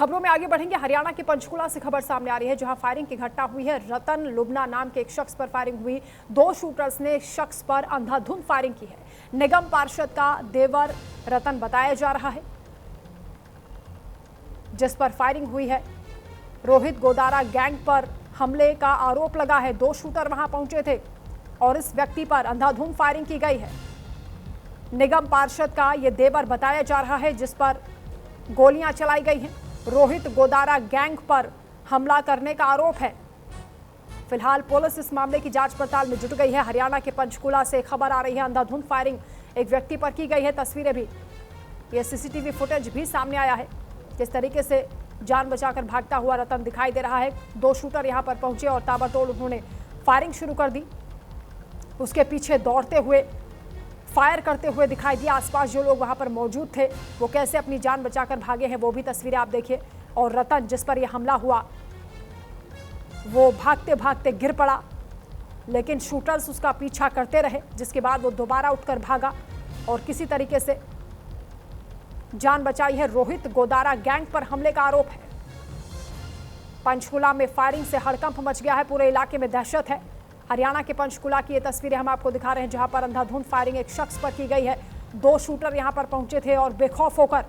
खबरों में आगे बढ़ेंगे। हरियाणा के पंचकुला से खबर सामने आ रही है, जहां फायरिंग की घटना हुई है। रतन लुबना नाम के एक शख्स पर फायरिंग हुई। दो शूटर्स ने शख्स पर अंधाधुंध फायरिंग की है। निगम पार्षद का देवर रतन बताया जा रहा है, जिस पर फायरिंग हुई है। रोहित गोदारा गैंग पर हमले का आरोप लगा है। दो शूटर वहां पहुंचे थे और इस व्यक्ति पर अंधाधुंध फायरिंग की गई है। निगम पार्षद का यह देवर बताया जा रहा है, जिस पर गोलियां चलाई गई हैं। रोहित गोदारा गैंग पर हमला करने का आरोप है। फिलहाल पुलिस इस मामले की जांच पड़ताल में जुट गई है। हरियाणा के पंचकुला से खबर आ रही है, अंधाधुंध फायरिंग एक व्यक्ति पर की गई है। तस्वीरें भी, ये सीसीटीवी फुटेज भी सामने आया है। किस तरीके से जान बचाकर भागता हुआ रतन दिखाई दे रहा है। दो शूटर यहां पर पहुंचे और ताबड़तोड़ उन्होंने फायरिंग शुरू कर दी। उसके पीछे दौड़ते हुए फायर करते हुए दिखाई दिया। आसपास जो लोग वहां पर मौजूद थे वो कैसे अपनी जान बचाकर भागे हैं, वो भी तस्वीरें आप देखिए। और रतन, जिस पर यह हमला हुआ, वो भागते भागते गिर पड़ा, लेकिन शूटर्स उसका पीछा करते रहे, जिसके बाद वो दोबारा उठकर भागा और किसी तरीके से जान बचाई है। रोहित गोदारा गैंग पर हमले का आरोप है। पंचकुला में फायरिंग से हड़कंप मच गया है, पूरे इलाके में दहशत है। हरियाणा के पंचकुला की ये तस्वीरें हम आपको दिखा रहे हैं, जहां पर अंधाधुंध फायरिंग एक शख्स पर की गई है। दो शूटर यहां पर पहुंचे थे और बेखौफ होकर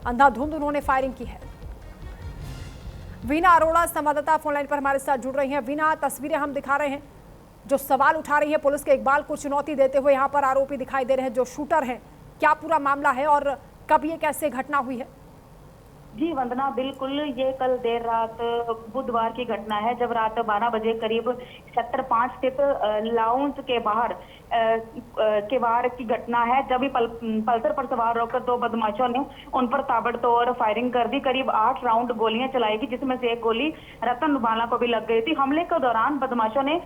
अंधाधुंध उन्होंने फायरिंग की है। वीना अरोड़ा संवाददाता फोनलाइन पर हमारे साथ जुड़ रही हैं। वीना, तस्वीरें हम दिखा रहे हैं, जो सवाल उठा रही है पुलिस के इकबाल को चुनौती देते हुए यहाँ पर आरोपी दिखाई दे रहे हैं जो शूटर हैं। क्या पूरा मामला है और कब ये कैसे घटना हुई है? जी वंदना, बिल्कुल ये कल देर रात बुधवार की घटना है, जब रात 12 बजे करीब सेक्टर 5 स्थित लाउंज के बाहर के बाहर की घटना है, जब भी पल्सर पर सवार होकर दो बदमाशों ने उन पर ताबड़तोड़ फायरिंग कर दी। करीब 8 राउंड गोलियां चलाई गई, जिसमें से एक गोली रतन लुबाना को भी लग गई थी। हमले के दौरान बदमाशों ने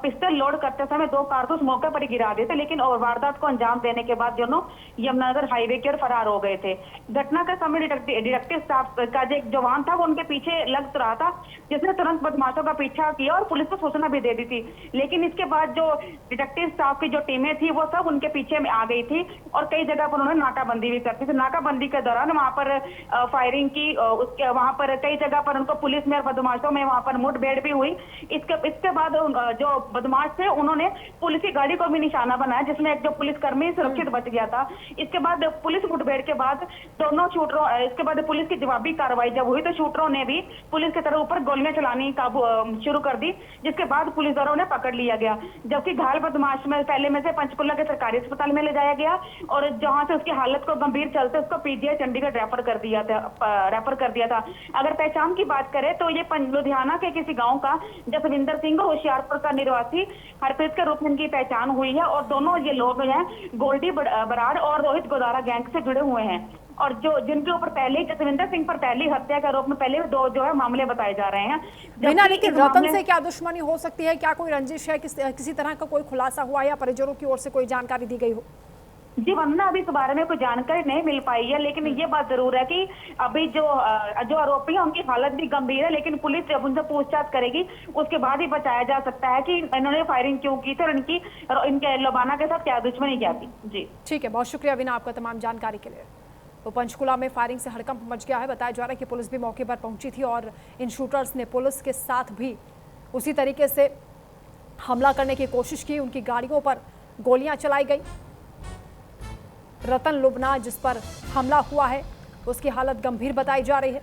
पिस्टल लोड करते समय 2 कारतूस मौके पर ही गिरा दिए थे, लेकिन और वारदात को अंजाम देने के बाद दोनों यमुनानगर हाईवे की ओर फरार हो गए थे। घटना के समय डिटेक्टिव का जो एक जवान था वो उनके पीछे लग रहा था, जिसने तुरंत बदमाशों का पीछा किया और पुलिस को सूचना भी दे दी थी। लेकिन इसके बाद जो डिटेक्टिव स्टाफ की जो टीमें थी वो सब उनके पीछे में आ गई थी और कई जगह पर उन्होंने नाकाबंदी भी करती थी। नाकाबंदी के दौरान वहां पर फायरिंग की, उसके वहां पर कई जगह पर उनको पुलिस में और बदमाशों में वहां पर मुठभेड़ भी हुई। इसके बाद जो बदमाश थे उन्होंने पुलिस की गाड़ी को भी निशाना बनाया, जिसमें एक जो पुलिसकर्मी सुरक्षित बच गया था। इसके बाद पुलिस मुठभेड़ के बाद दोनों शूटरों, इसके बाद पुलिस की जवाबी कार्रवाई जब हुई तो शूटरों ने भी पुलिस की तरफ ऊपर गोलियां चलानी शुरू कर दी, जिसके बाद पुलिस द्वारा उन्हें पकड़ लिया गया। जबकि घायल बदमाश में पहले में से पंचकुला के सरकारी अस्पताल में ले जाया गया और जहां से उसकी हालत को गंभीर चलते उसको पीजीआई चंडीगढ़ रेफर कर दिया था। अगर पहचान की बात करें तो ये लुधियाना के किसी गांव का जसविंदर सिंह होशियारपुर का निवासी हरप्रीत के रूप में इनकी पहचान हुई है और दोनों ये लोग हैं गोल्डी बराड़ और रोहित गोदारा गैंग से जुड़े हुए हैं। और जो जिनके ऊपर पहले जसविंदर सिंह पर पहली हत्या के आरोप में पहले 2 जो है मामले बताए जा रहे हैं। लेकिन रतन से क्या दुश्मनी हो सकती है? क्या कोई रंजिश है? किसी तरह का कोई खुलासा हुआ या परिजनों की ओर से कोई जानकारी दी गई हो? जी वंदना, अभी इस बारे में कोई जानकारी नहीं मिल पाई है, लेकिन ये बात जरूर है कि अभी जो आरोपी हैं उनकी हालत भी गंभीर है, लेकिन पुलिस जब उनसे पूछताछ करेगी उसके बाद ही बताया जा सकता है कि इन्होंने फायरिंग क्यों की थी और इनके लुबाना के साथ क्या दुश्मनी क्या थी। जी ठीक है, बहुत शुक्रिया विना आपका तमाम जानकारी के लिए। तो पंचकुला में फायरिंग से हड़कंप मच गया है। बताया जा रहा है कि पुलिस भी मौके पर पहुंची थी और इन शूटर्स ने पुलिस के साथ भी उसी तरीके से हमला करने की कोशिश की। उनकी गाड़ियों पर गोलियां चलाई गई। रतन लुबना, जिस पर हमला हुआ है, उसकी हालत गंभीर बताई जा रही है।